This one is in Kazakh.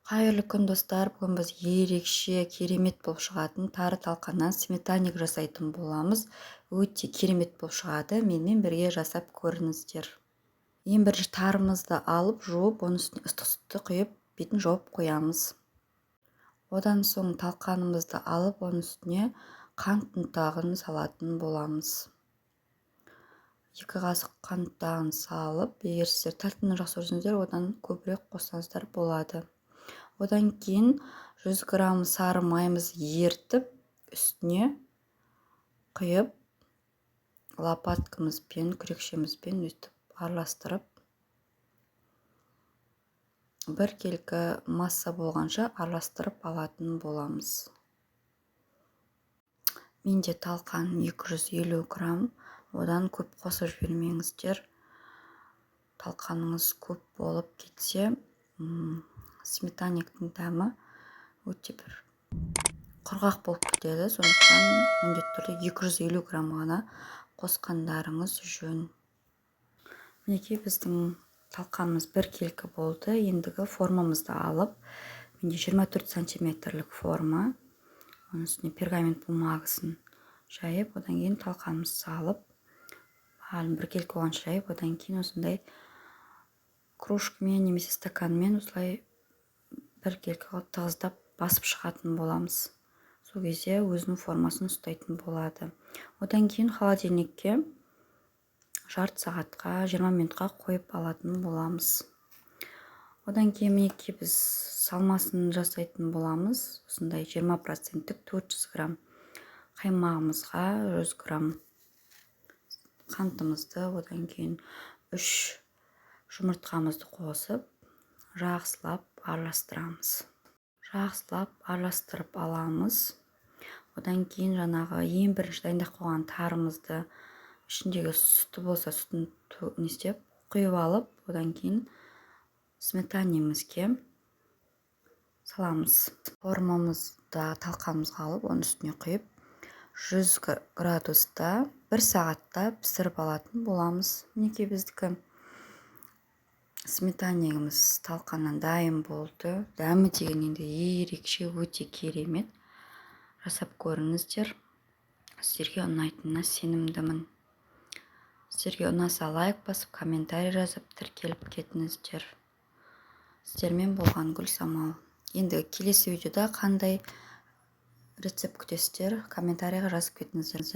Қайырлы күн достар, бүгін біз ерекше керемет болып шығатын тары талқаннан сметанник жасайтын боламыз. Өте керемет болып шығады. Менімен бірге жасап көріңіздер. Ең бірінші тарымызды алып, жуып, оның үстіне ыстық сүтті құйып, бетін жауып қоямыз. Одан соң талқанымызды алып, оның үстіне қант ұнтағын салатын боламыз. 2 қасық қант ұнтағын салып, егер сіздер тәттіні жақсы көрсеңіздер, одан көбірек қоссаңыздар болады. Одан кейін 100 грамм сары майымызды ертіп, үстіне құйып, лопаткамызбен, күрекшемізбен өйтіп араластырып, біркелкі масса болғанша араластырып алатын боламыз. Менде талқан 250 грамм, одан көп қосып жібермеңіздер. Талқаныңыз көп болып кетсе, сметанниктің дәмі өте бір құрғақ болып кетеді. Сондықтан міндетті түрде 250 грамм ғана қосқандарыңыз жөн. Мінекей біздің талқанымыз біркелкі болды. Ендігі формамызды алып, менде 24 сантиметрлік форма. Оның үстіне пергамент бумағасын жайып, одан кейін талқанымызды салып, біркелкі оған жайып, одан кейін осындай кружкамен немесе стаканмен осылай біркелкі тығыздап басып шығатын боламыз. Сол кезде өзінің формасын ұстайтын болады. Одан кейін холодильникке жарты сағатқа, 20 минутқа қойып алатын боламыз. Одан кейін мінекей біз салмасын жасайтын боламыз. Осындай 20%-тік 400 грамм қаймағымызға 100 грамм қантымызды, одан кейін 3 жұмыртқамызды қосып, жақсылап араластырамыз. Жақсылап араластырып аламыз. Одан кейін жаңағы ең бірінші дайындап қойған тарымызды, ішіндегі сүті болса сүтін құйып алып, одан кейін сметаннигімізге саламыз. Формамызда талқанымызға алып, оның үстіне құйып, 100 градуста 1 сағатта пісіріп алатын боламыз. Мінекей біздікі сметаннигіміз талқаннан дайын болды. Дәмі деген енді ерекше, өте керемет. Жасап көріңіздер. Сіздерге ұнайтынына сенімдімін. Сіздерге ұнаса лайк басып, комментарий жазып, тіркеліп кетіңіздер. Сіздермен болған Гүлсамал. Енді келесі видеода қандай рецепт күтесіздер, комментарийға жазып кетіңіздер.